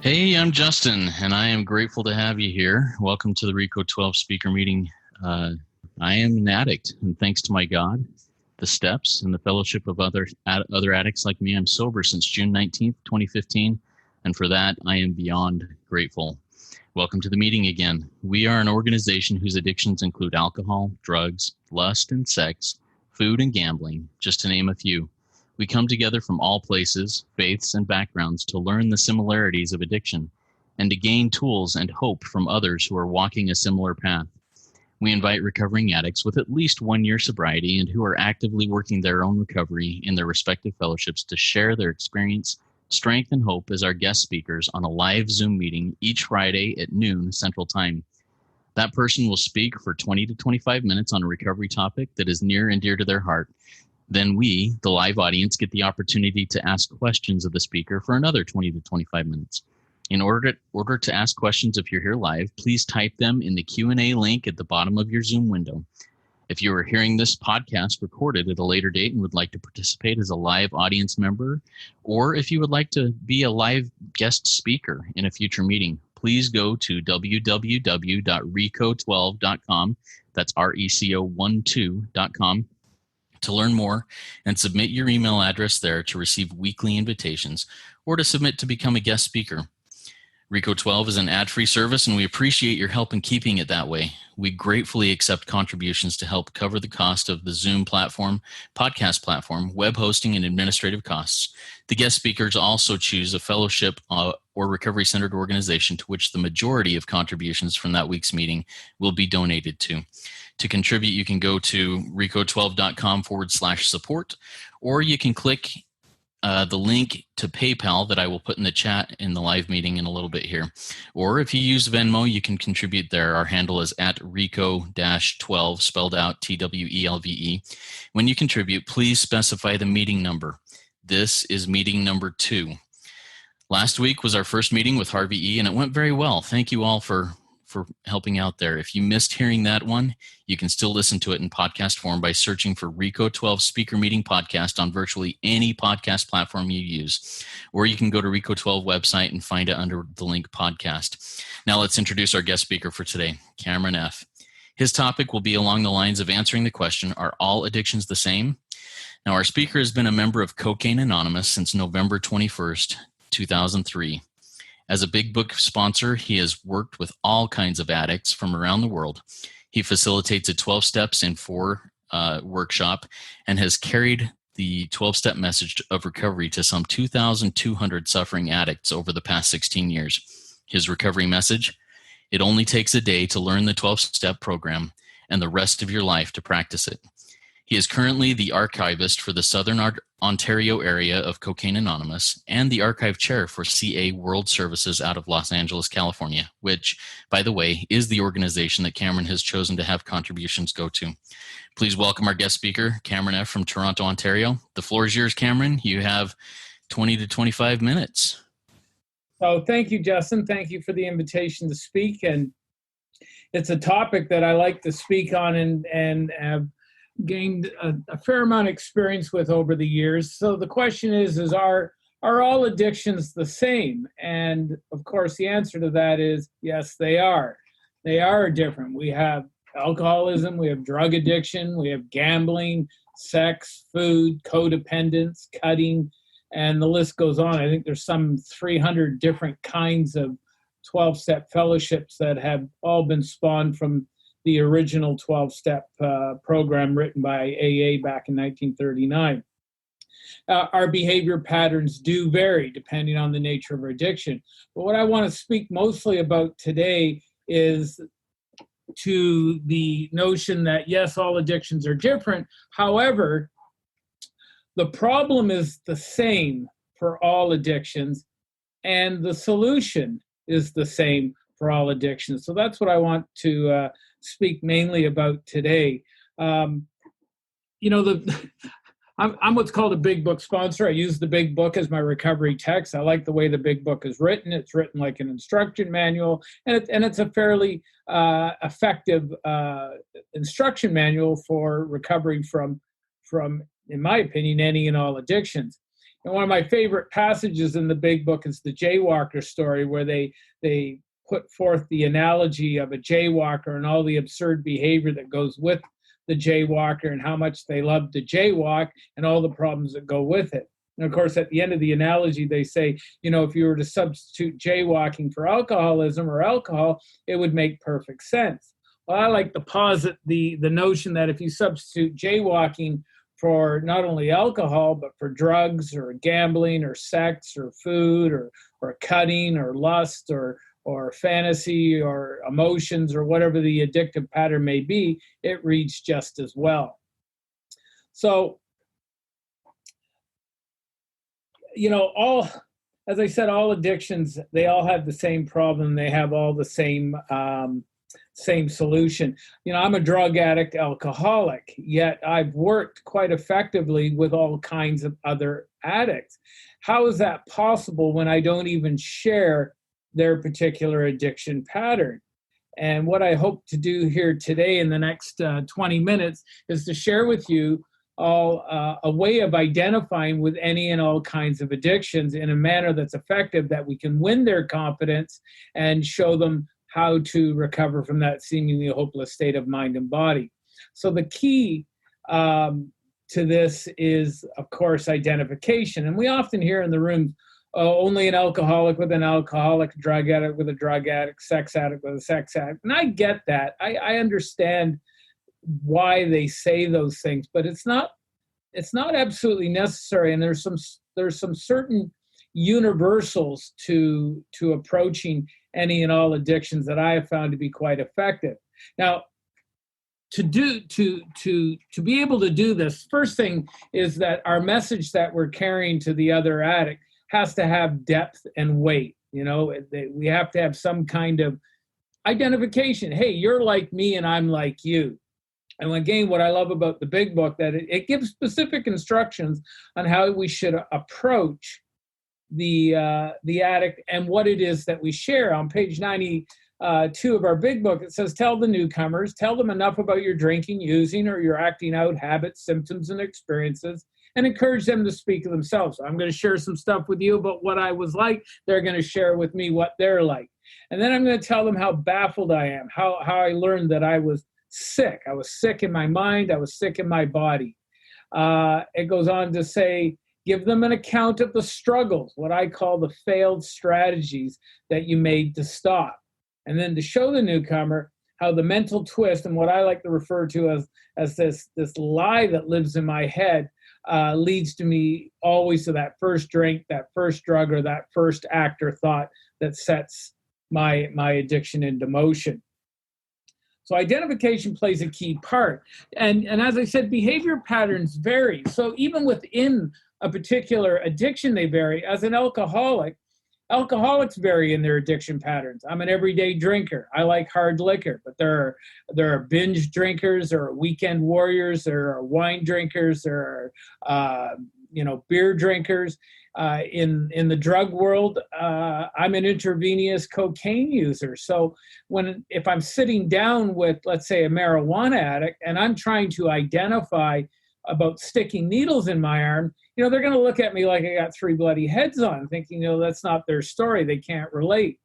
Hey, I'm Justin, and I am grateful to have you here. Welcome to the RICO 12 speaker meeting. I am an addict, and thanks to my God, the steps, and the fellowship of other addicts like me, I'm sober since June 19th, 2015, and for that, I am beyond grateful. Welcome to the meeting again. We are an organization whose addictions include alcohol, drugs, lust and sex, food and gambling, just to name a few. We come together from all places, faiths, and backgrounds to learn the similarities of addiction and to gain tools and hope from others who are walking a similar path. We invite recovering addicts with at least 1 year sobriety and who are actively working their own recovery in their respective fellowships to share their experience, strength, and hope as our guest speakers on a live Zoom meeting each Friday at noon Central Time. That person will speak for 20 to 25 minutes on a recovery topic that is near and dear to their heart. Then we, the live audience, get the opportunity to ask questions of the speaker for another 20 to 25 minutes. In order to ask questions if you're here live, please type them in the Q&A link at the bottom of your Zoom window. If you are hearing this podcast recorded at a later date and would like to participate as a live audience member, or if you would like to be a live guest speaker in a future meeting, please go to www.reco12.com. That's RECO12.com. to learn more and submit your email address there to receive weekly invitations or to submit to become a guest speaker. RICO 12 is an ad-free service and we appreciate your help in keeping it that way. We gratefully accept contributions to help cover the cost of the Zoom platform, podcast platform, web hosting, and administrative costs. The guest speakers also choose a fellowship or recovery-centered organization to which the majority of contributions from that week's meeting will be donated to. To contribute, you can go to reco12.com/support, or you can click the link to PayPal that I will put in the chat in the live meeting in a little bit here. Or if you use Venmo, you can contribute there. Our handle is at RICO-12, spelled out TWELVE. When you contribute, please specify the meeting number. This is meeting number 2. Last week was our first meeting with Harvey E., and it went very well. Thank you all for helping out there. If you missed hearing that one, you can still listen to it in podcast form by searching for RICO 12 Speaker Meeting Podcast on virtually any podcast platform you use. Or you can go to RICO 12 website and find it under the link podcast. Now let's introduce our guest speaker for today, Cameron F. His topic will be along the lines of answering the question, are all addictions the same? Now our speaker has been a member of Cocaine Anonymous since November 21st, 2003. As a Big Book sponsor, he has worked with all kinds of addicts from around the world. He facilitates a 12 Steps in 4 workshop and has carried the 12-step message of recovery to some 2,200 suffering addicts over the past 16 years. His recovery message: it only takes a day to learn the 12-step program and the rest of your life to practice it. He is currently the archivist for the Southern Ontario area of Cocaine Anonymous and the archive chair for CA World Services out of Los Angeles, California, which, by the way, is the organization that Cameron has chosen to have contributions go to. Please welcome our guest speaker, Cameron F. from Toronto, Ontario. The floor is yours, Cameron. You have 20 to 25 minutes. So thank you, Justin. Thank you for the invitation to speak. And it's a topic that I like to speak on and have gained a fair amount of experience with over the years. So the question is are all addictions the same? And of course, the answer to that is yes, they are. They are different. We have alcoholism, we have drug addiction, we have gambling, sex, food, codependence, cutting, and the list goes on. I think there's some 300 different kinds of 12-step fellowships that have all been spawned from the original 12-step program written by AA back in 1939. Our behavior patterns do vary depending on the nature of our addiction. But what I want to speak mostly about today is to the notion that, yes, all addictions are different. However, the problem is the same for all addictions, and the solution is the same for all addictions. So that's what I want to speak mainly about today. I'm what's called a Big Book sponsor. I use the Big Book as my recovery text. I like the way the Big Book is written. It's written like an instruction manual, and it's a fairly effective instruction manual for recovery from, in my opinion, any and all addictions. And one of my favorite passages in the big book is the jaywalker story, where they put forth the analogy of a jaywalker and all the absurd behavior that goes with the jaywalker and how much they love to jaywalk and all the problems that go with it. And of course, at the end of the analogy, they say, if you were to substitute jaywalking for alcoholism or alcohol, it would make perfect sense. Well, I like to posit the notion that if you substitute jaywalking for not only alcohol, but for drugs or gambling or sex or food or cutting or lust or fantasy or emotions or whatever the addictive pattern may be, it reads just as well. So, as I said, all addictions, they all have the same problem. They have all the same solution. I'm a drug addict, alcoholic, yet I've worked quite effectively with all kinds of other addicts. How is that possible when I don't even share their particular addiction pattern? And what I hope to do here today in the next 20 minutes is to share with you all a way of identifying with any and all kinds of addictions in a manner that's effective, that we can win their confidence and show them how to recover from that seemingly hopeless state of mind and body. So the key to this is, of course, identification. And we often hear in the room, only an alcoholic with an alcoholic, drug addict with a drug addict, sex addict with a sex addict. And I get that. I understand why they say those things, but it's not absolutely necessary. And there's some certain universals to approaching any and all addictions that I have found to be quite effective. Now, to be able to do this, first thing is that our message that we're carrying to the other addict has to have depth and weight. We have to have some kind of identification. Hey, you're like me and I'm like you. And again, what I love about the big book, that it gives specific instructions on how we should approach the addict and what it is that we share. On page 92 of our big book, it says, tell the newcomers, tell them enough about your drinking, using, or your acting out habits, symptoms, and experiences, and encourage them to speak of themselves. So I'm going to share some stuff with you about what I was like. They're going to share with me what they're like. And then I'm going to tell them how baffled I am, how I learned that I was sick. I was sick in my mind. I was sick in my body. It goes on to say, give them an account of the struggles, what I call the failed strategies that you made to stop. And then to show the newcomer how the mental twist, and what I like to refer to as this lie that lives in my head, leads to me always to that first drink, that first drug, or that first act or thought that sets my addiction into motion. So identification plays a key part. And as I said, behavior patterns vary. So even within a particular addiction, they vary. As an alcoholic, alcoholics vary in their addiction patterns. I'm an everyday drinker. I like hard liquor, but there are binge drinkers, there are weekend warriors, there are wine drinkers, there are beer drinkers. In the drug world, I'm an intravenous cocaine user. So if I'm sitting down with, let's say, a marijuana addict, and I'm trying to identify about sticking needles in my arm, they're going to look at me like I got 3 bloody heads on, thinking, that's not their story. They can't relate.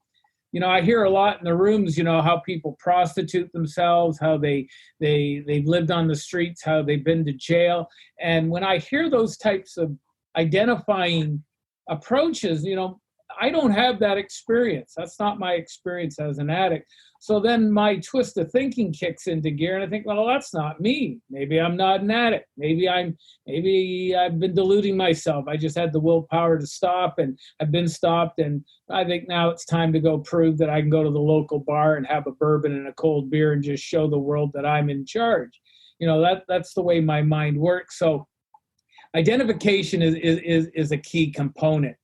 I hear a lot in the rooms, how people prostitute themselves, how they've lived on the streets, how they've been to jail. And when I hear those types of identifying approaches, I don't have that experience. That's not my experience as an addict. So then my twist of thinking kicks into gear, and I think, well, that's not me. Maybe I'm not an addict. Maybe I've been deluding myself. I just had the willpower to stop, and I've been stopped. And I think now it's time to go prove that I can go to the local bar and have a bourbon and a cold beer and just show the world that I'm in charge. That's the way my mind works. So identification is a key component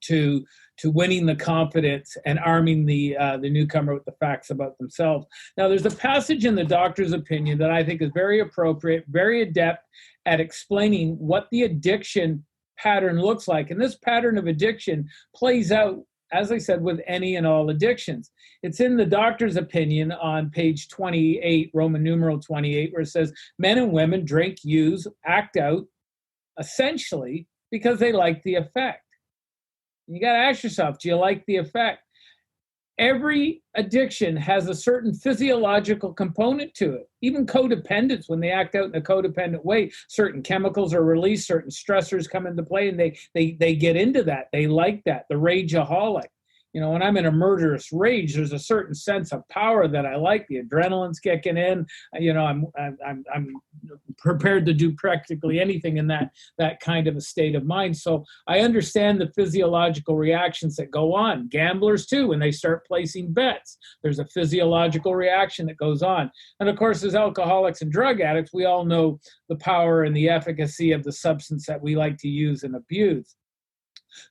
to winning the confidence and arming the newcomer with the facts about themselves. Now, there's a passage in the doctor's opinion that I think is very appropriate, very adept at explaining what the addiction pattern looks like. And this pattern of addiction plays out, as I said, with any and all addictions. It's in the doctor's opinion on page 28, Roman numeral 28, where it says, men and women drink, use, act out, essentially, because they like the effect. You got to ask yourself, do you like the effect? Every addiction has a certain physiological component to it. Even codependents, when they act out in a codependent way, certain chemicals are released, certain stressors come into play, and they get into that. They like that. The rageaholic. You know, when I'm in a murderous rage, there's a certain sense of power that I like. The adrenaline's kicking in. You know, I'm prepared to do practically anything in that kind of a state of mind. So I understand the physiological reactions that go on. Gamblers too, when they start placing bets, there's a physiological reaction that goes on. And of course, as alcoholics and drug addicts, we all know the power and the efficacy of the substance that we like to use and abuse.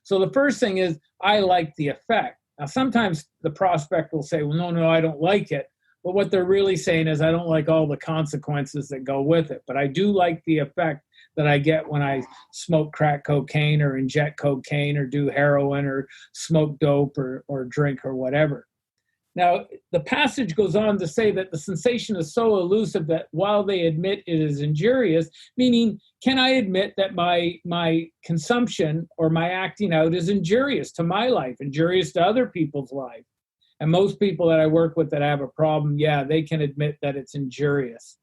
So the first thing is, I like the effect. Now, sometimes the prospect will say, well, no, I don't like it. But what they're really saying is, I don't like all the consequences that go with it. But I do like the effect that I get when I smoke crack cocaine or inject cocaine or do heroin or smoke dope or drink or whatever. Now, the passage goes on to say that the sensation is so elusive that while they admit it is injurious, meaning, can I admit that my consumption or my acting out is injurious to my life, injurious to other people's life? And most people that I work with that have a problem, yeah, they can admit that it's injurious.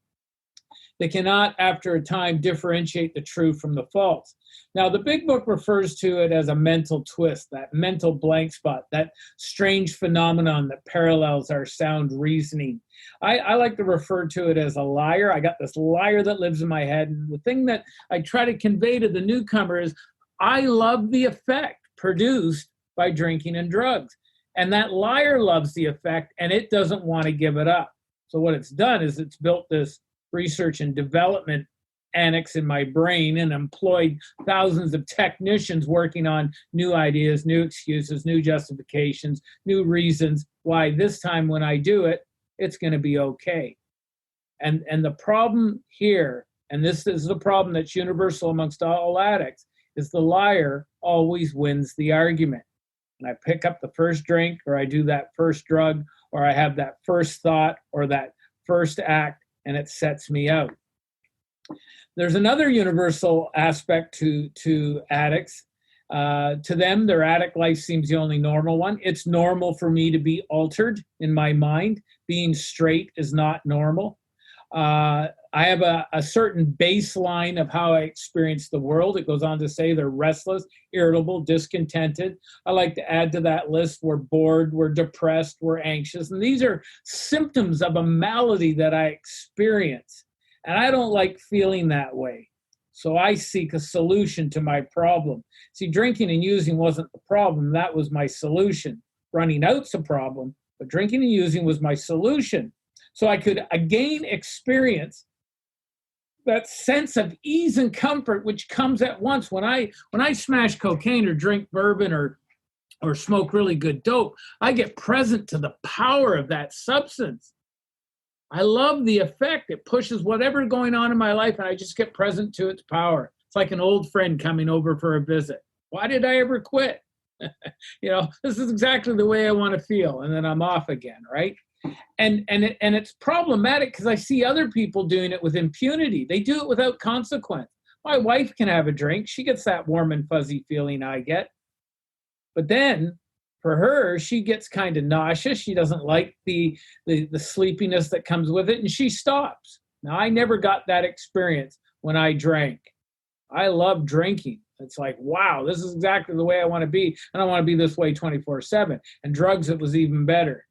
They cannot, after a time, differentiate the true from the false. Now, the big book refers to it as a mental twist, that mental blank spot, that strange phenomenon that parallels our sound reasoning. I like to refer to it as a liar. I got this liar that lives in my head. And the thing that I try to convey to the newcomer is, I love the effect produced by drinking and drugs. And that liar loves the effect, and it doesn't want to give it up. So what it's done is it's built this research and development annex in my brain and employed thousands of technicians working on new ideas, new excuses, new justifications, new reasons why this time when I do it, it's going to be okay. And the problem here, and this is the problem that's universal amongst all addicts, is the liar always wins the argument. And I pick up the first drink, or I do that first drug, or I have that first thought or that first act, and it sets me out. There's another universal aspect to addicts. To them, their addict life seems the only normal one. It's normal for me to be altered in my mind. Being straight is not normal. I have a certain baseline of how I experience the world. It goes on to say they're restless, irritable, discontented. I like to add to that list, we're bored, we're depressed, we're anxious. And these are symptoms of a malady that I experience. And I don't like feeling that way. So I seek a solution to my problem. See, drinking and using wasn't the problem. That was my solution. Running out's a problem, but drinking and using was my solution. So I could again experience that sense of ease and comfort which comes at once. When I smash cocaine or drink bourbon or smoke really good dope, I get present to the power of that substance. I love the effect. It pushes whatever's going on in my life, and I just get present to its power. It's like an old friend coming over for a visit. Why did I ever quit? This is exactly the way I want to feel, and then I'm off again, right? And it's problematic because I see other people doing it with impunity. They do it without consequence. My wife can have a drink. She gets that warm and fuzzy feeling I get. But then for her, she gets kind of nauseous. She doesn't like the sleepiness that comes with it, and she stops. Now, I never got that experience when I drank. I love drinking. It's like, wow, this is exactly the way I want to be. And I want to be this way 24/7. And drugs, it was even better.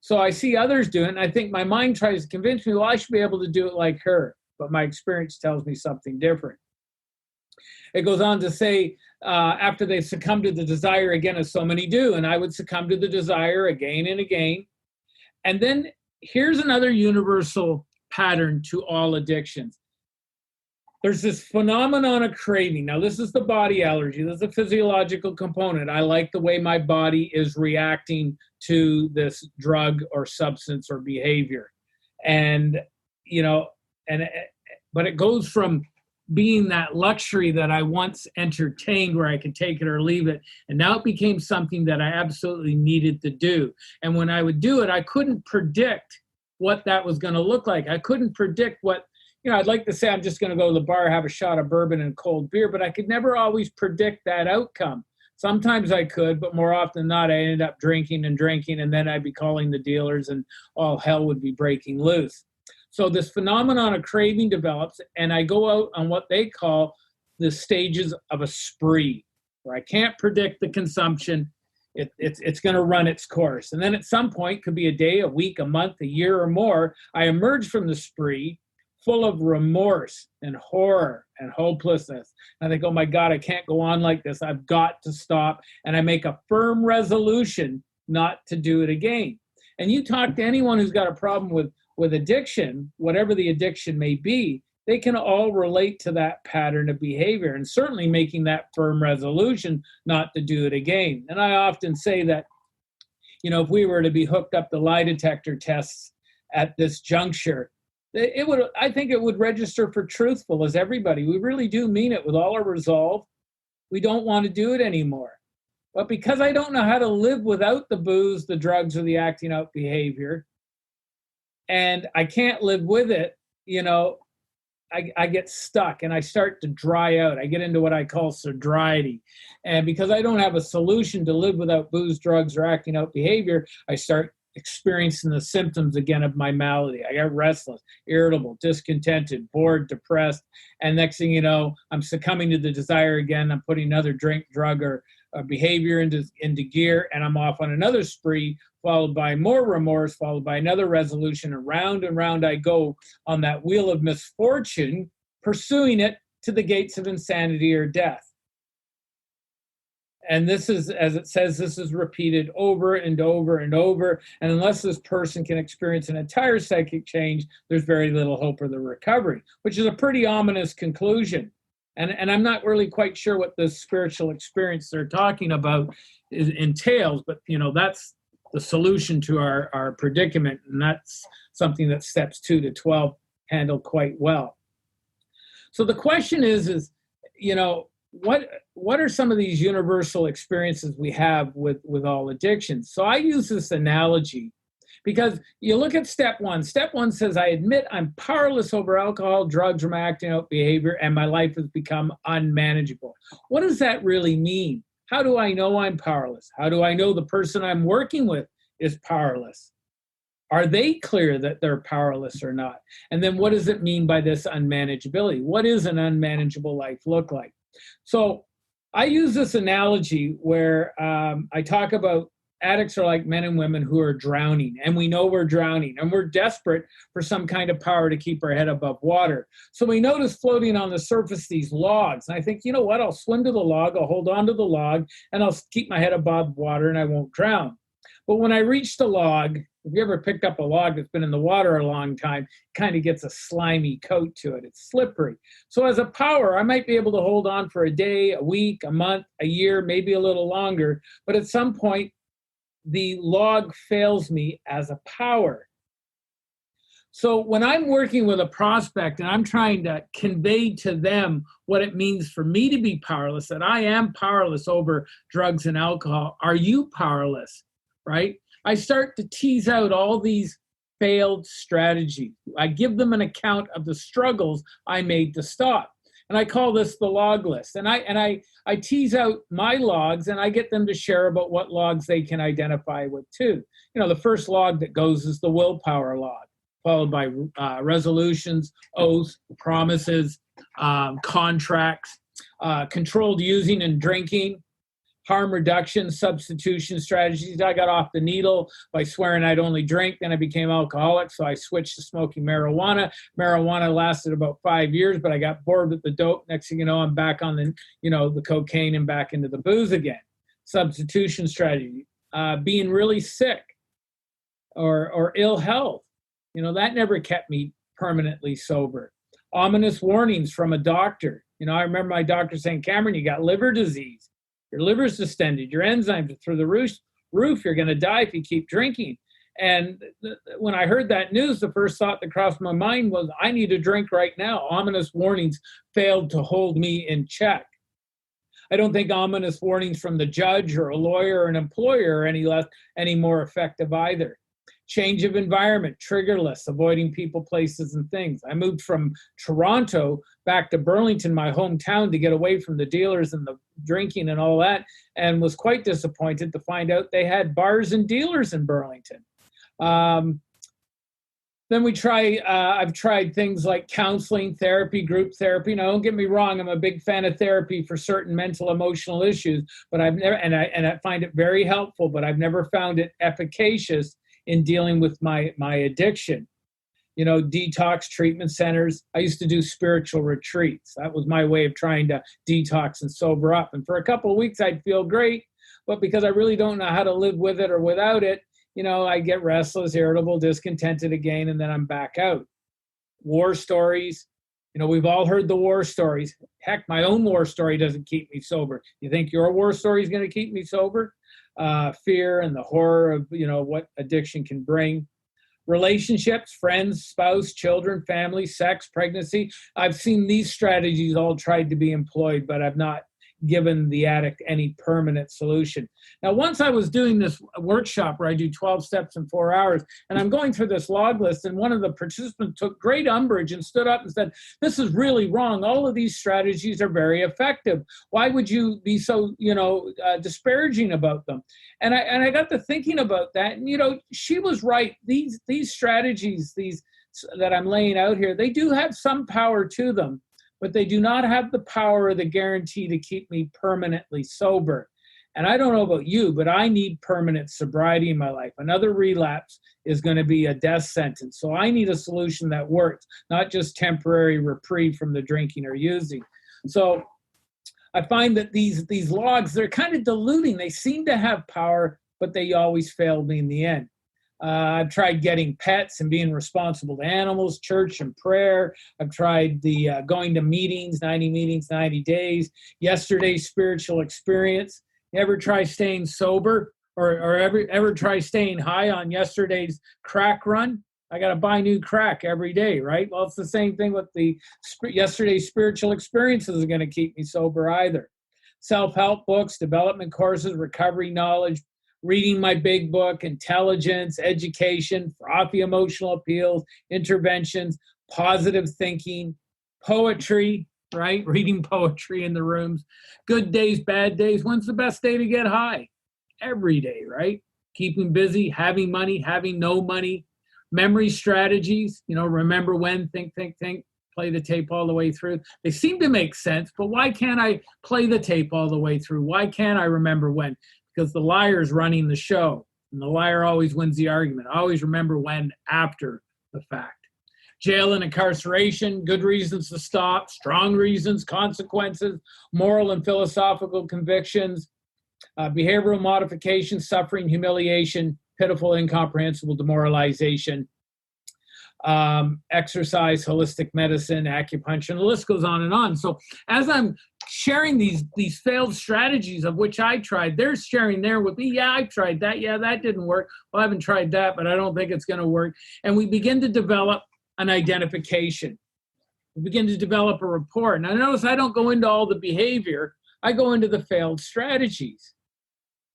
So I see others doing it, and I think my mind tries to convince me, well, I should be able to do it like her. But my experience tells me something different. It goes on to say, after they succumb to the desire again, as so many do, and I would succumb to the desire again and again. And then here's another universal pattern to all addictions. There's this phenomenon of craving. Now, this is the body allergy. This is a physiological component. I like the way my body is reacting to this drug or substance or behavior. And, but it goes from being that luxury that I once entertained where I could take it or leave it. And now it became something that I absolutely needed to do. And when I would do it, I couldn't predict what that was going to look like. I couldn't predict what, I'd like to say I'm just going to go to the bar, have a shot of bourbon and cold beer, but I could never always predict that outcome. Sometimes I could, but more often than not, I ended up drinking, and then I'd be calling the dealers and all hell would be breaking loose. So this phenomenon of craving develops, and I go out on what they call the stages of a spree, where I can't predict the consumption. It's going to run its course. And then at some point, could be a day, a week, a month, a year or more, I emerge from the spree full of remorse and horror and hopelessness. And I think, oh my God, I can't go on like this. I've got to stop. And I make a firm resolution not to do it again. And you talk to anyone who's got a problem with addiction, whatever the addiction may be, they can all relate to that pattern of behavior, and certainly making that firm resolution not to do it again. And I often say that, if we were to be hooked up to lie detector tests at this juncture, I think it would register for truthful as everybody. We really do mean it with all our resolve. We don't want to do it anymore. But because I don't know how to live without the booze, the drugs, or the acting out behavior, and I can't live with it, I get stuck and I start to dry out. I get into what I call sobriety. And because I don't have a solution to live without booze, drugs, or acting out behavior, I start experiencing the symptoms again of my malady. I get restless, irritable, discontented, bored, depressed. And next thing you know, I'm succumbing to the desire again. I'm putting another drink, drug, or behavior into gear, and I'm off on another spree, followed by more remorse, followed by another resolution, and round I go on that wheel of misfortune, pursuing it to the gates of insanity or death. And this is, as it says, this is repeated over and over and over. And unless this person can experience an entire psychic change, there's very little hope for the recovery, which is a pretty ominous conclusion. And I'm not really quite sure what the spiritual experience they're talking about entails, but that's the solution to our predicament, and that's something that steps 2 to 12 handle quite well. So the question is what are some of these universal experiences we have with all addictions? So I use this analogy because you look at step 1. Step 1 says, I admit I'm powerless over alcohol, drugs, or my acting out behavior, and my life has become unmanageable. What does that really mean? How do I know I'm powerless? How do I know the person I'm working with is powerless? Are they clear that they're powerless or not? And then what does it mean by this unmanageability? What does an unmanageable life look like? So I use this analogy where I talk about addicts are like men and women who are drowning, and we know we're drowning, and we're desperate for some kind of power to keep our head above water. So we notice floating on the surface these logs, and I think, you know what, I'll swim to the log, I'll hold on to the log, and I'll keep my head above water, and I won't drown. But when I reach the log, if you ever picked up a log that's been in the water a long time, it kind of gets a slimy coat to it. It's slippery. So as a power, I might be able to hold on for a day, a week, a month, a year, maybe a little longer, but at some point, the log fails me as a power. So when I'm working with a prospect and I'm trying to convey to them what it means for me to be powerless, that I am powerless over drugs and alcohol, are you powerless, right? I start to tease out all these failed strategies. I give them an account of the struggles I made to stop. And I call this the log list. And I tease out my logs, and I get them to share about what logs they can identify with too. The first log that goes is the willpower log, followed by resolutions, oaths, promises, contracts, controlled using and drinking, harm reduction, substitution strategies. I got off the needle by swearing I'd only drink. Then I became alcoholic, so I switched to smoking marijuana. Marijuana lasted about 5 years, but I got bored with the dope. Next thing you know, I'm back on the cocaine and back into the booze again. Substitution strategy, being really sick or ill health. That never kept me permanently sober. Ominous warnings from a doctor. I remember my doctor saying, Cameron, you got liver disease. Your liver's distended, your enzymes are through the roof, you're going to die if you keep drinking. And when I heard that news, the first thought that crossed my mind was, I need a drink right now. Ominous warnings failed to hold me in check. I don't think ominous warnings from the judge or a lawyer or an employer are any more effective either. Change of environment, triggerless, avoiding people, places, and things. I moved from Toronto back to Burlington, my hometown, to get away from the dealers and the drinking and all that, and was quite disappointed to find out they had bars and dealers in Burlington. Then I've tried things like counseling, therapy, group therapy. Now, don't get me wrong, I'm a big fan of therapy for certain mental, emotional issues, but I've never, and I find it very helpful, but I've never found it efficacious in dealing with my addiction. Detox treatment centers. I used to do spiritual retreats. That was my way of trying to detox and sober up. And for a couple of weeks, I'd feel great, but because I really don't know how to live with it or without it, I get restless, irritable, discontented again, and then I'm back out. War stories. We've all heard the war stories. Heck, my own war story doesn't keep me sober. You think your war story is going to keep me sober? Fear and the horror of, what addiction can bring. Relationships, friends, spouse, children, family, sex, pregnancy. I've seen these strategies all tried to be employed, but I've not given the addict any permanent solution. Now, once I was doing this workshop where I do 12 steps in 4 hours, and I'm going through this log list, and one of the participants took great umbrage and stood up and said, "This is really wrong. All of these strategies are very effective. Why would you be so, disparaging about them?" And I got to thinking about that, and, she was right. These strategies, these that I'm laying out here, they do have some power to them, but they do not have the power or the guarantee to keep me permanently sober. And I don't know about you, but I need permanent sobriety in my life. Another relapse is going to be a death sentence. So I need a solution that works, not just temporary reprieve from the drinking or using. So I find that these logs, they're kind of diluting. They seem to have power, but they always fail me in the end. I've tried getting pets and being responsible to animals, church and prayer. I've tried the going to meetings, 90 meetings, 90 days. Yesterday's spiritual experience. You ever try staying sober or ever try staying high on yesterday's crack run? I got to buy new crack every day, right? Well, it's the same thing with the yesterday's spiritual experiences are going to keep me sober either. Self-help books, development courses, recovery knowledge, reading my big book, intelligence, education, frothy emotional appeals, interventions, positive thinking, poetry, right? Reading poetry in the rooms, good days, bad days. When's the best day to get high? Every day, right? Keeping busy, having money, having no money, memory strategies, remember when, think, play the tape all the way through. They seem to make sense, but why can't I play the tape all the way through? Why can't I remember when? Because the liar's running the show, and the liar always wins the argument. I always remember when after the fact. Jail and incarceration, good reasons to stop, strong reasons, consequences, moral and philosophical convictions, behavioral modification, suffering, humiliation, pitiful, incomprehensible demoralization, exercise, holistic medicine, acupuncture, and the list goes on and on. So as I'm sharing these failed strategies of which I tried, they're sharing there with me. Yeah, I tried that. Yeah, that didn't work. Well, I haven't tried that, but I don't think it's going to work. And we begin to develop an identification. We begin to develop a rapport. Now, notice I don't go into all the behavior. I go into the failed strategies,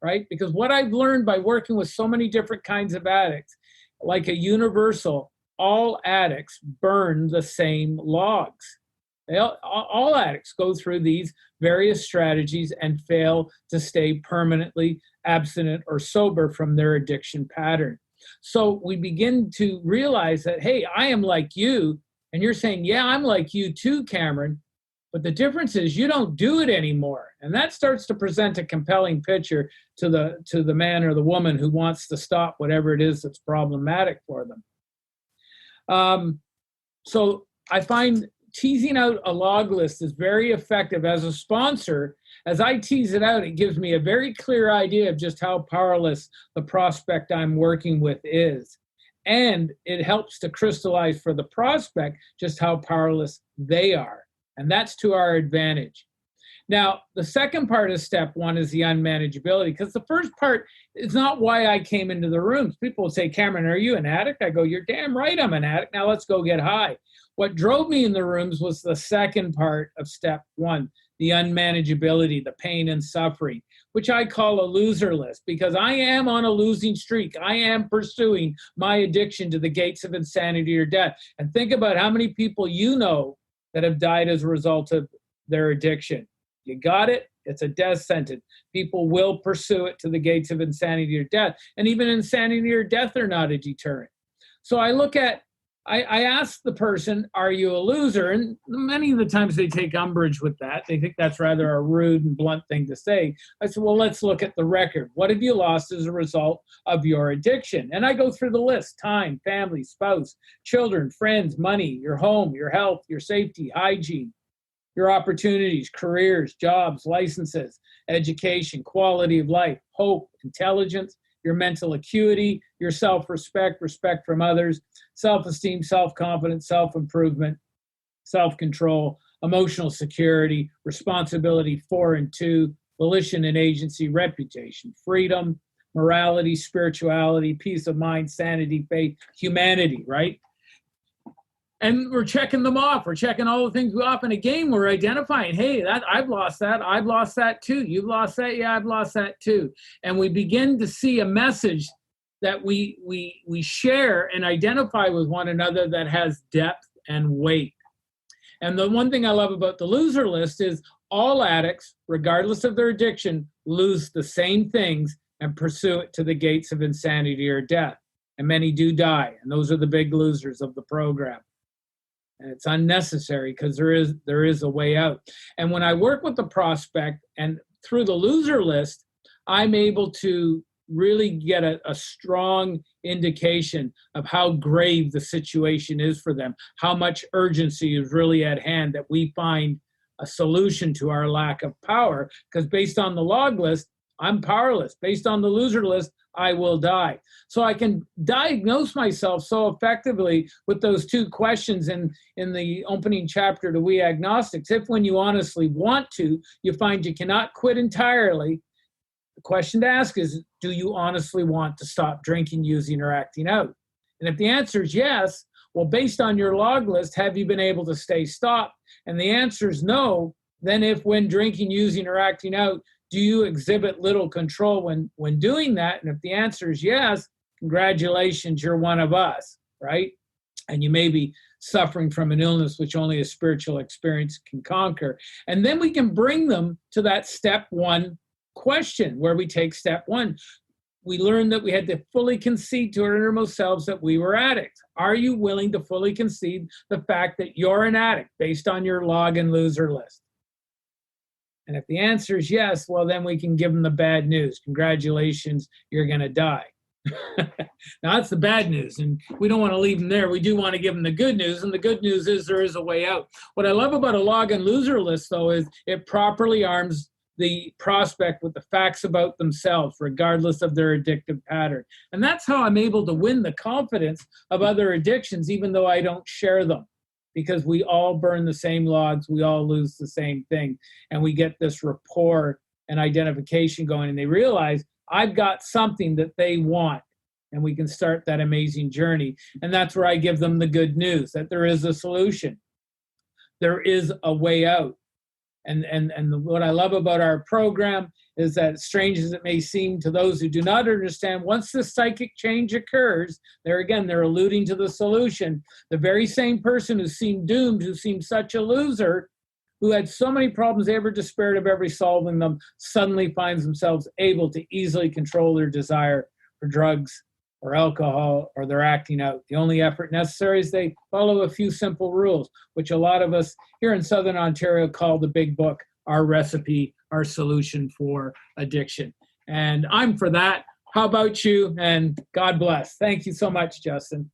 right? Because what I've learned by working with so many different kinds of addicts, like a universal, all addicts burn the same logs. All addicts go through these various strategies and fail to stay permanently abstinent or sober from their addiction pattern. So we begin to realize that, hey, I am like you. And you're saying, yeah, I'm like you too, Cameron. But the difference is you don't do it anymore. And that starts to present a compelling picture to the man or the woman who wants to stop whatever it is that's problematic for them. So I find teasing out a log list is very effective. As a sponsor, as I tease it out, it gives me a very clear idea of just how powerless the prospect I'm working with is. And it helps to crystallize for the prospect just how powerless they are. And that's to our advantage. Now, the second part of step one is the unmanageability, because the first part is not why I came into the rooms. People will say, Cameron, are you an addict? I go, you're damn right I'm an addict. Now let's go get high. What drove me in the rooms was the second part of step one, the unmanageability, the pain and suffering. which I call a loser list, because I am on a losing streak. I am pursuing my addiction to the gates of insanity or death. And think about how many people you know that have died as a result of their addiction. You got it? It's a death sentence. People will pursue it to the gates of insanity or death. And even insanity or death are not a deterrent. So I ask the person, are you a loser? And many of the times they take umbrage with that. They think that's rather a rude and blunt thing to say. I said, well, let's look at the record. What have you lost as a result of your addiction? And I go through the list: time, family, spouse, children, friends, money, your home, your health, your safety, hygiene, your opportunities, careers, jobs, licenses, education, quality of life, hope, intelligence, your mental acuity, your self-respect, respect from others, self-esteem, self-confidence, self-improvement, self-control, emotional security, responsibility for and to, volition and agency, reputation, freedom, morality, spirituality, peace of mind, sanity, faith, humanity, right? And we're checking them off. We're checking all the things off. And again, we're identifying, hey, I've lost that. I've lost that too. You've lost that. Yeah, I've lost that too. And we begin to see a message that we share and identify with one another that has depth and weight. And the one thing I love about the loser list is all addicts, regardless of their addiction, lose the same things and pursue it to the gates of insanity or death. And many do die. And those are the big losers of the program. And it's unnecessary because there is a way out. And when I work with the prospect and through the loser list, I'm able to really get a strong indication of how grave the situation is for them, how much urgency is really at hand, that we find a solution to our lack of power. Because based on the log list, I'm powerless. Based on the loser list, I will die. So I can diagnose myself so effectively with those two questions in the opening chapter to We Agnostics. If when you honestly want to, you find you cannot quit entirely, the question to ask is, do you honestly want to stop drinking, using, or acting out? And if the answer is yes, well, based on your log list, have you been able to stay stopped? And the answer is no. Then if when drinking, using, or acting out, do you exhibit little control when doing that? And if the answer is yes, congratulations, you're one of us, right? And you may be suffering from an illness which only a spiritual experience can conquer. And then we can bring them to that step one question, where we take step one. We learned that we had to fully concede to our innermost selves that we were addicts. Are you willing to fully concede the fact that you're an addict based on your log and loser list? And if the answer is yes, well, then we can give them the bad news. Congratulations, you're going to die. Now, that's the bad news, and we don't want to leave them there. We do want to give them the good news, and the good news is there is a way out. What I love about a log and loser list, though, is it properly arms the prospect with the facts about themselves, regardless of their addictive pattern. And that's how I'm able to win the confidence of other addictions, even though I don't share them. Because we all burn the same logs, we all lose the same thing, and we get this rapport and identification going, and they realize I've got something that they want, and we can start that amazing journey. And that's where I give them the good news, that there is a solution. There is a way out. And what I love about our program is that, strange as it may seem to those who do not understand, once this psychic change occurs, there again, they're alluding to the solution. The very same person who seemed doomed, who seemed such a loser, who had so many problems they ever despaired of ever solving them, suddenly finds themselves able to easily control their desire for drugs or alcohol, or they're acting out. The only effort necessary is they follow a few simple rules, which a lot of us here in Southern Ontario call the big book, our recipe, our solution for addiction. And I'm for that. How about you? And God bless. Thank you so much, Justin.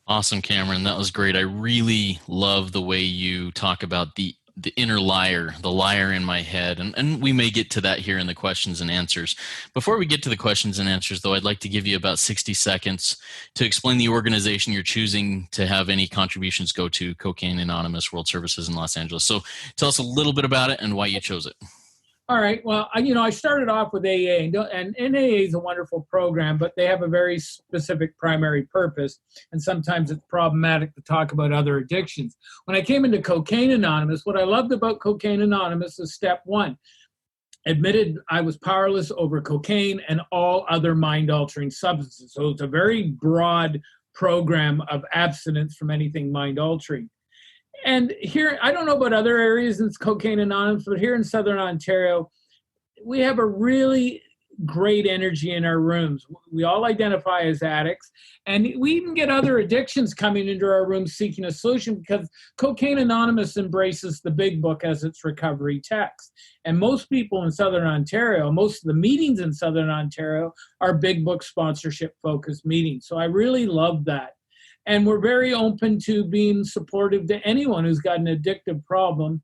Awesome, Cameron. That was great. I really love the way you talk about the inner liar, the liar in my head. And we may get to that here in the questions and answers. Before we get to the questions and answers, though, I'd like to give you about 60 seconds to explain the organization you're choosing to have any contributions go to, Cocaine Anonymous World Services in Los Angeles. So tell us a little bit about it and why you chose it. All right. Well, I started off with AA, and AA is a wonderful program, but they have a very specific primary purpose, and sometimes it's problematic to talk about other addictions. When I came into Cocaine Anonymous, what I loved about Cocaine Anonymous is step one. admitted I was powerless over cocaine and all other mind-altering substances. So it's a very broad program of abstinence from anything mind-altering. And here, I don't know about other areas in Cocaine Anonymous, but here in Southern Ontario, we have a really great energy in our rooms. We all identify as addicts, and we even get other addictions coming into our rooms seeking a solution, because Cocaine Anonymous embraces the big book as its recovery text. And most people in Southern Ontario, most of the meetings in Southern Ontario are big book sponsorship focused meetings. So I really love that. And we're very open to being supportive to anyone who's got an addictive problem,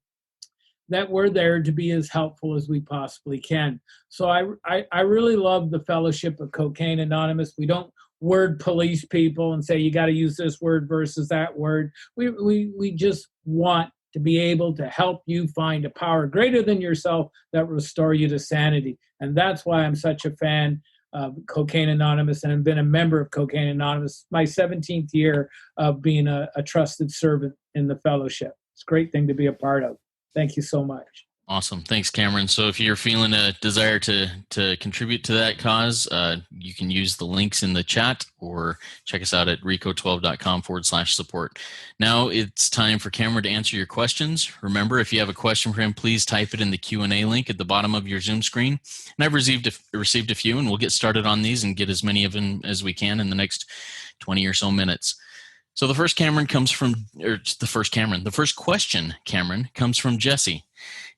that we're there to be as helpful as we possibly can. So I really love the fellowship of Cocaine Anonymous. We don't word police people and say, you got to use this word versus that word. We just want to be able to help you find a power greater than yourself that will restore you to sanity. And that's why I'm such a fan of Cocaine Anonymous, and I've been a member of Cocaine Anonymous, my 17th year of being a trusted servant in the fellowship. It's a great thing to be a part of. Thank you so much. Awesome. Thanks, Cameron. So if you're feeling a desire to contribute to that cause, you can use the links in the chat or check us out at rico12.com/support. Now it's time for Cameron to answer your questions. Remember, if you have a question for him, please type it in the Q&A link at the bottom of your Zoom screen. And I've received a few, and we'll get started on these and get as many of them as we can in the next 20 or so minutes. So the first question, Cameron, comes from Jesse.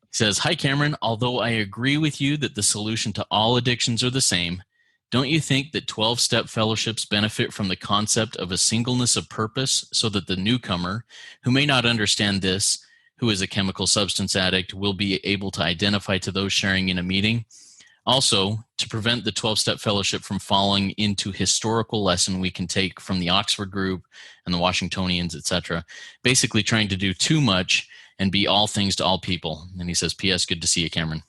He says, "Hi, Cameron. Although I agree with you that the solution to all addictions are the same, don't you think that 12-step fellowships benefit from the concept of a singleness of purpose, so that the newcomer, who may not understand this, who is a chemical substance addict, will be able to identify to those sharing in a meeting? Also, to prevent the 12-step fellowship from falling into historical lesson we can take from the Oxford group and the Washingtonians, etc., basically trying to do too much and be all things to all people." And he says, "P.S. Good to see you, Cameron."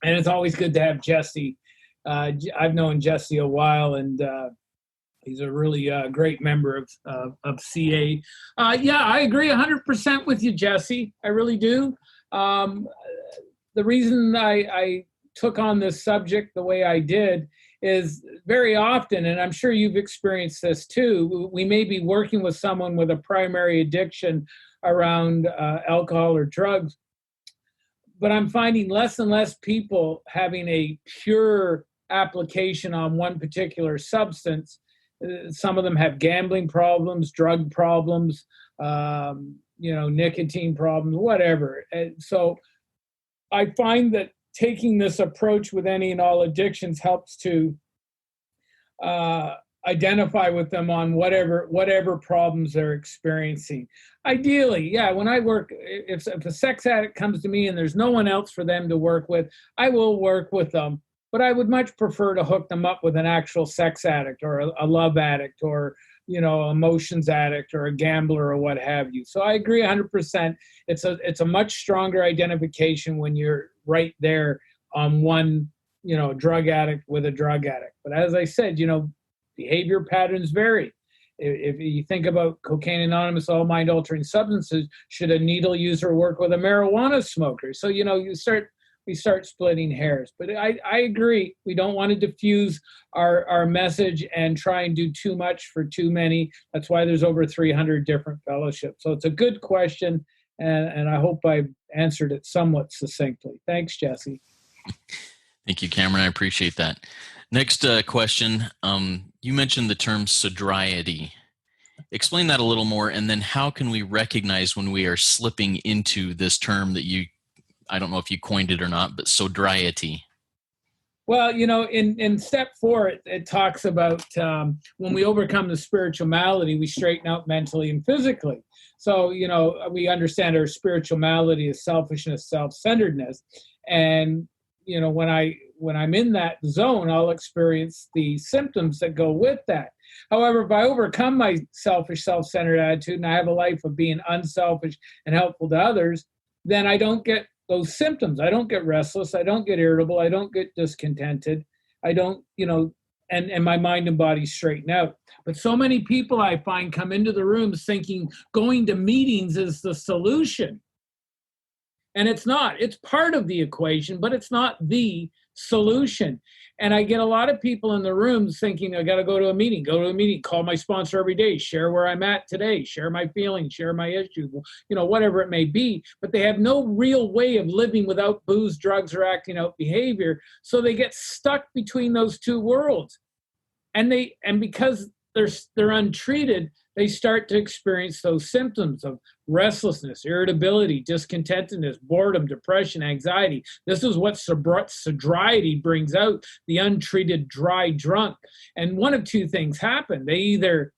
And it's always good to have Jesse. I've known Jesse a while, and he's a really great member of CA. Yeah, I agree 100% with you, Jesse. I really do. The reason I took on this subject the way I did is very often, and I'm sure you've experienced this too, we may be working with someone with a primary addiction around alcohol or drugs, but I'm finding less and less people having a pure application on one particular substance. Some of them have gambling problems, drug problems, nicotine problems, whatever. And so I find that taking this approach with any and all addictions helps to identify with them on whatever problems they're experiencing. Ideally, yeah, when I work, if a sex addict comes to me and there's no one else for them to work with, I will work with them. But I would much prefer to hook them up with an actual sex addict or a love addict or emotions addict or a gambler or what have you. So I agree 100%. It's a much stronger identification when you're right there on one, drug addict with a drug addict. But as I said, behavior patterns vary. If you think about Cocaine Anonymous, all mind-altering substances, should a needle user work with a marijuana smoker? So, we start splitting hairs. But I agree. We don't want to diffuse our message and try and do too much for too many. That's why there's over 300 different fellowships. So it's a good question, and I hope I've answered it somewhat succinctly. Thanks, Jesse. Thank you, Cameron. I appreciate that. Next question. You mentioned the term sobriety. Explain that a little more, and then how can we recognize when we are slipping into this term that I don't know if you coined it or not, but sobriety? Well, in step 4, it talks about when we overcome the spiritual malady, we straighten out mentally and physically. So, we understand our spiritual malady is selfishness, self-centeredness. And, when I'm in that zone, I'll experience the symptoms that go with that. However, if I overcome my selfish, self-centered attitude and I have a life of being unselfish and helpful to others, then I don't get those symptoms. I don't get restless. I don't get irritable. I don't get discontented. I don't, and my mind and body straighten out. But so many people I find come into the rooms thinking going to meetings is the solution. And it's not. It's part of the equation, but it's not the solution. And I get a lot of people in the rooms thinking, I got to go to a meeting, call my sponsor every day, share where I'm at today, share my feelings, share my issues, whatever it may be. But they have no real way of living without booze, drugs, or acting out behavior. So they get stuck between those two worlds. And because they're untreated, they start to experience those symptoms of restlessness, irritability, discontentedness, boredom, depression, anxiety. This is what sobriety brings out, the untreated dry drunk. And one of two things happen. They either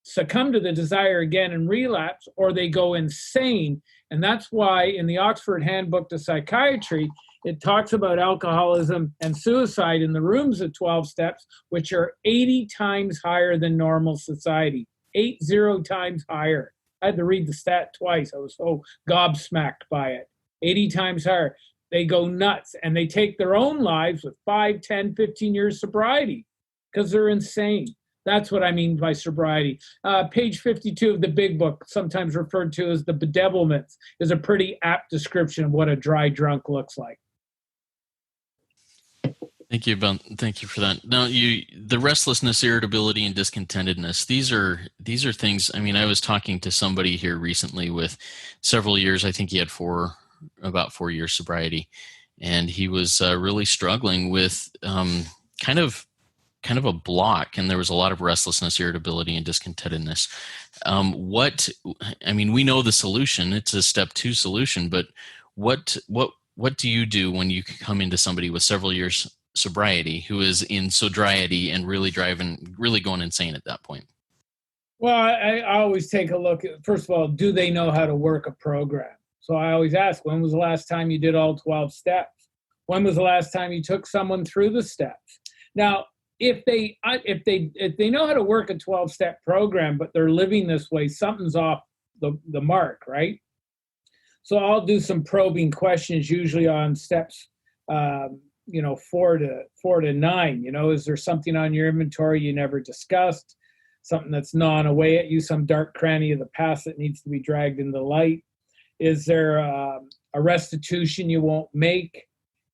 succumb to the desire again and relapse, or they go insane. And that's why in the Oxford Handbook to Psychiatry, it talks about alcoholism and suicide in the rooms of 12 steps, which are 80 times higher than normal society. 80 times higher. I had to read the stat twice. I was so gobsmacked by it. 80 times higher. They go nuts and they take their own lives with 5, 10, 15 years sobriety because they're insane. That's what I mean by sobriety. Page 52 of the big book, sometimes referred to as the bedevilments, is a pretty apt description of what a dry drunk looks like. Thank you, Ben. Thank you for that. Now, the restlessness, irritability, and discontentedness, these are things. I mean, I was talking to somebody here recently with several years. I think he had about 4 years sobriety, and he was really struggling with kind of a block, and there was a lot of restlessness, irritability, and discontentedness. We know the solution. It's a step 2 solution, but what do you do when you come into somebody with several years sobriety who is in sobriety and really going insane at that point? Well, I always take a look at, first of all, do they know how to work a program? So I always ask, when was the last time you did all 12 steps? When was the last time you took someone through the steps? Now, if they know how to work a 12-step program, but they're living this way, something's off the mark, right? So I'll do some probing questions, usually on steps 4 to 9. Is there something on your inventory you never discussed? Something that's gnawing away at you, some dark cranny of the past that needs to be dragged into the light? Is there a restitution you won't make?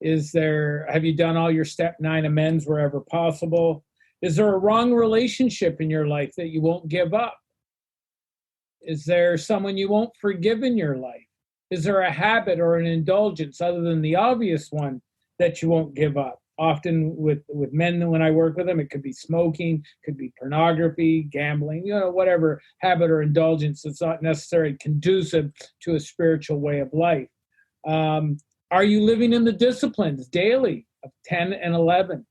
Have you done all your step 9 amends wherever possible? Is there a wrong relationship in your life that you won't give up? Is there someone you won't forgive in your life? Is there a habit or an indulgence other than the obvious one that you won't give up? Often with men, when I work with them, it could be smoking, could be pornography, gambling, whatever habit or indulgence that's not necessarily conducive to a spiritual way of life. Are you living in the disciplines daily of 10 and 11?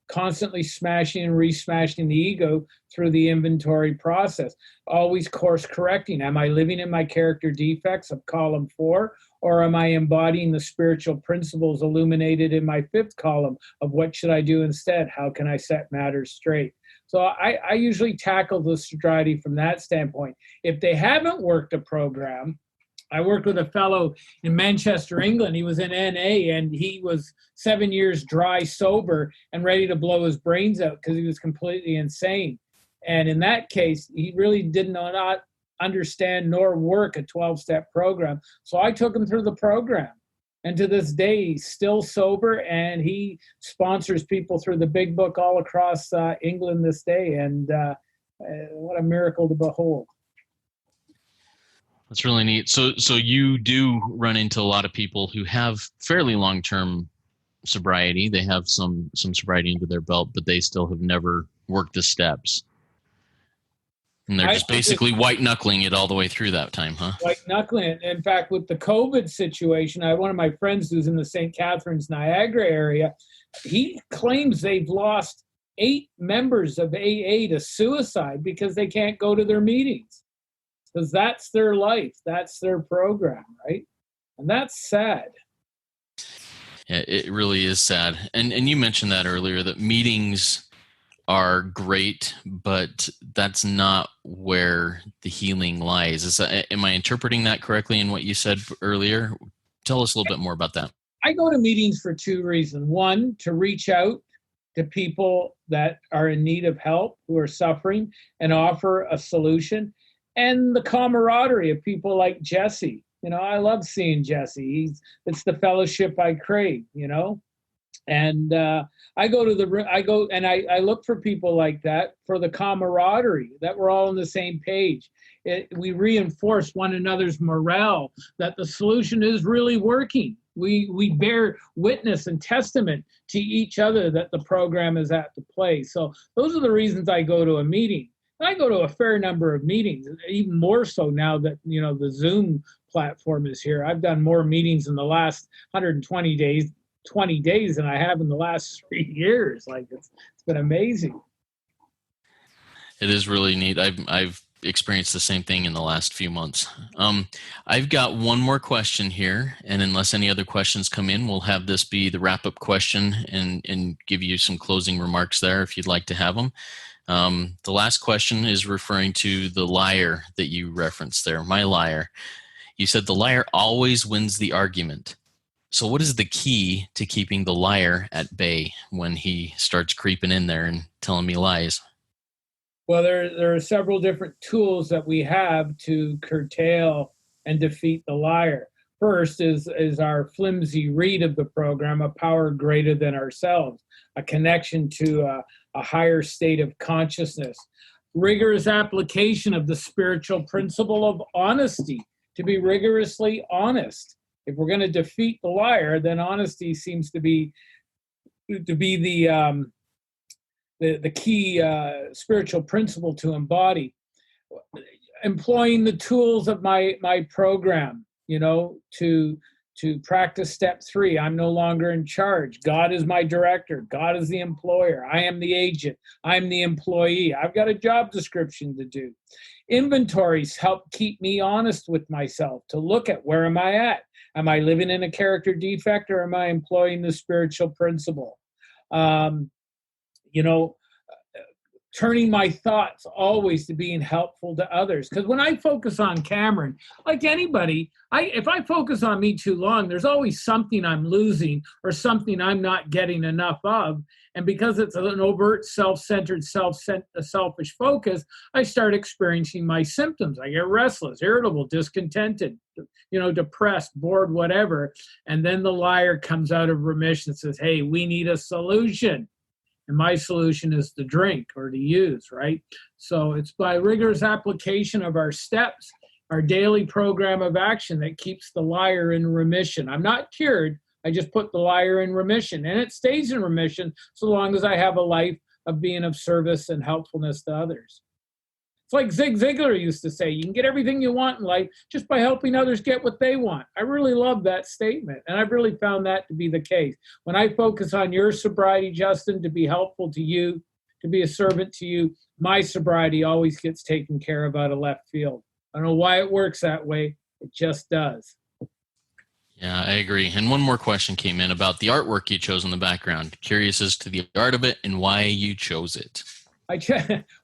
Constantly smashing and re-smashing the ego through the inventory process. Always course correcting. Am I living in my character defects of column 4? Or am I embodying the spiritual principles illuminated in my 5th column of what should I do instead? How can I set matters straight? So I usually tackle the sobriety from that standpoint. If they haven't worked a program, I worked with a fellow in Manchester, England. He was in NA, and he was 7 years dry sober and ready to blow his brains out because he was completely insane. And in that case, he really did not understand nor work a 12-step program. So I took him through the program. And to this day, he's still sober, and he sponsors people through the big book all across England this day. And what a miracle to behold. That's really neat. So you do run into a lot of people who have fairly long-term sobriety. They have some sobriety under their belt, but they still have never worked the steps. And they're just basically white-knuckling it all the way through that time, huh? White-knuckling it. In fact, with the COVID situation, I have one of my friends who's in the St. Catharines, Niagara area. He claims they've lost 8 members of AA to suicide because they can't go to their meetings. Because that's their life. That's their program, right? And that's sad. Yeah, it really is sad. And you mentioned that earlier, that meetings are great, but that's not where the healing lies. Am I interpreting that correctly in what you said earlier? Tell us a little bit more about that. I go to meetings for 2 reasons. One, to reach out to people that are in need of help, who are suffering, and offer a solution. And the camaraderie of people like Jesse, I love seeing Jesse. It's the fellowship I crave, And I look for people like that for the camaraderie, that we're all on the same page. We reinforce one another's morale that the solution is really working. We bear witness and testament to each other that the program is at the play. So those are the reasons I go to a meeting. And I go to a fair number of meetings, even more so now that the Zoom platform is here. I've done more meetings in the last 120 days than I have in the last 3 years. Like it's been amazing. It is really neat. I've experienced the same thing in the last few months. I've got one more question here, and unless any other questions come in, we'll have this be the wrap-up question and give you some closing remarks there if you'd like to have them. The last question is referring to the liar that you referenced there, my liar. You said the liar always wins the argument. So what is the key to keeping the liar at bay when he starts creeping in there and telling me lies? Well, there are several different tools that we have to curtail and defeat the liar. First is our flimsy read of the program, a power greater than ourselves, a connection to a higher state of consciousness, rigorous application of the spiritual principle of honesty, to be rigorously honest. If we're going to defeat the liar, then honesty seems to be the key spiritual principle to embody. Employing the tools of my program, to practice step 3. I'm no longer in charge. God is my director. God is the employer. I am the agent. I'm the employee. I've got a job description to do. Inventories help keep me honest with myself, to look at where am I at? Am I living in a character defect, or am I employing the spiritual principle? Turning my thoughts always to being helpful to others. Because when I focus on Cameron, like anybody, if I focus on me too long, there's always something I'm losing or something I'm not getting enough of. And because it's an overt, self-centered, selfish focus, I start experiencing my symptoms. I get restless, irritable, discontented, depressed, bored, whatever. And then the liar comes out of remission and says, hey, we need a solution. And my solution is to drink or to use, right? So it's by rigorous application of our steps, our daily program of action, that keeps the liar in remission. I'm not cured. I just put the liar in remission. And it stays in remission so long as I have a life of being of service and helpfulness to others. It's like Zig Ziglar used to say, you can get everything you want in life just by helping others get what they want. I really love that statement, and I've really found that to be the case. When I focus on your sobriety, Justin, to be helpful to you, to be a servant to you, my sobriety always gets taken care of out of left field. I don't know why it works that way. It just does. Yeah, I agree. And one more question came in about the artwork you chose in the background. Curious as to the art of it and why you chose it.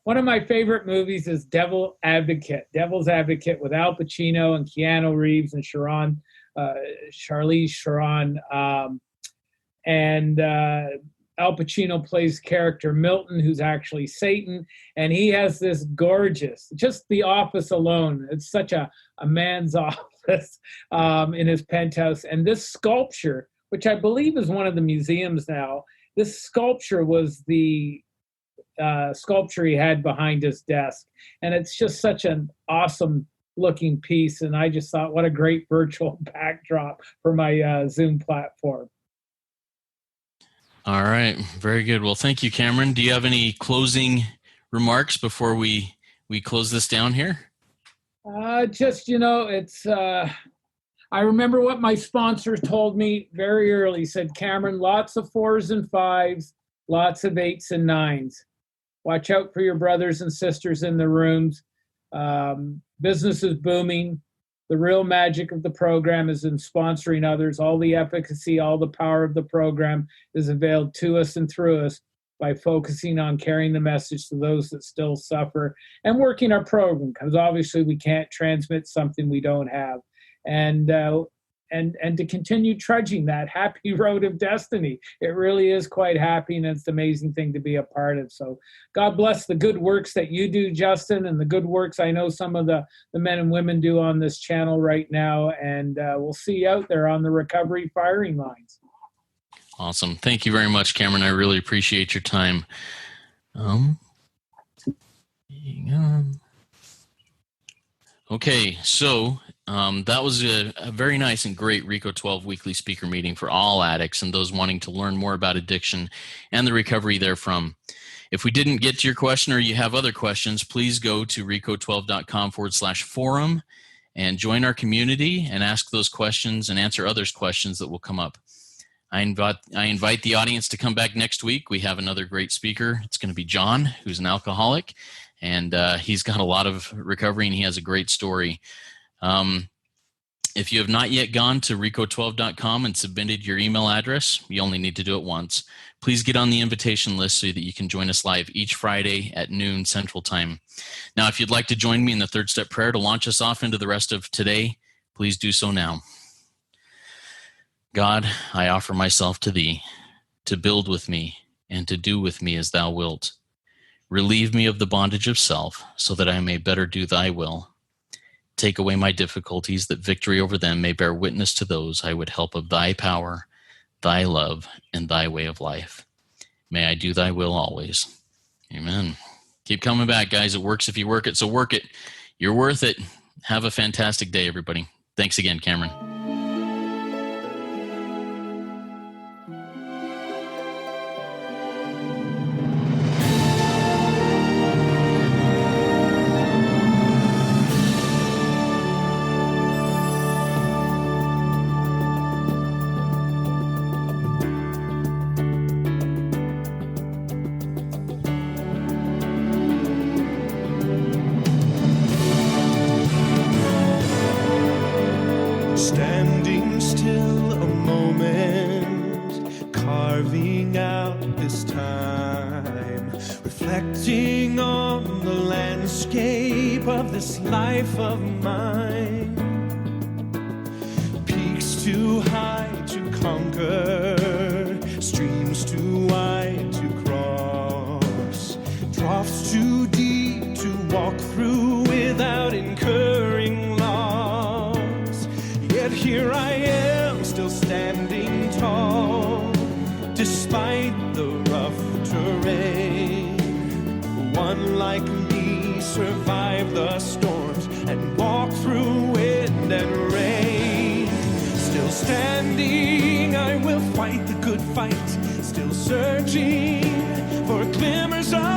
One of my favorite movies is Devil's Advocate with Al Pacino and Keanu Reeves and Charlize Theron. Al Pacino plays character Milton, who's actually Satan. And he has this gorgeous, just the office alone. It's such a man's office in his penthouse. And this sculpture, which I believe is one of the museums now, this sculpture was the sculpture he had behind his desk, and it's just such an awesome looking piece, and I just thought, what a great virtual backdrop for my Zoom platform. All right, very good. Well, thank you, Cameron. Do you have any closing remarks before we close this down here? It's I remember what my sponsor told me very early. He said, Cameron, lots of 4s and 5s, lots of 8s and 9s. Watch out for your brothers and sisters in the rooms. Business is booming. The real magic of the program is in sponsoring others. All the efficacy, all the power of the program is availed to us and through us by focusing on carrying the message to those that still suffer and working our program, because obviously we can't transmit something we don't have. And and to continue trudging that happy road of destiny. It really is quite happy, and it's an amazing thing to be a part of. So God bless the good works that you do, Justin, and the good works I know some of the men and women do on this channel right now. And we'll see you out there on the recovery firing lines. Awesome. Thank you very much, Cameron. I really appreciate your time. Okay, so that was a very nice and great RICO 12 weekly speaker meeting for all addicts and those wanting to learn more about addiction and the recovery therefrom. If we didn't get to your question or you have other questions, please go to rico12.com/forum and join our community and ask those questions and answer others' questions that will come up. I invite the audience to come back next week. We have another great speaker. It's going to be John, who's an alcoholic, and he's got a lot of recovery, and he has a great story. If you have not yet gone to rico12.com and submitted your email address, you only need to do it once. Please get on the invitation list so that you can join us live each Friday at noon Central Time. Now, if you'd like to join me in the third step prayer to launch us off into the rest of today, please do so now. God, I offer myself to thee, to build with me and to do with me as thou wilt. Relieve me of the bondage of self so that I may better do thy will. Take away my difficulties that victory over them may bear witness to those I would help of thy power, thy love, and thy way of life. May I do thy will always. Amen. Keep coming back, guys. It works if you work it, so work it. You're worth it. Have a fantastic day, everybody. Thanks again, Cameron. Standing still a moment, carving out this time, reflecting on the landscape of this life of mine. Peaks too high to conquer, streams too wide to cross, troughs too deep to walk through without incurring loss. Yet here I am, still standing tall, despite the rough terrain. One like me survived the storms and walked through wind and rain. Still standing, I will fight the good fight, still searching for glimmers of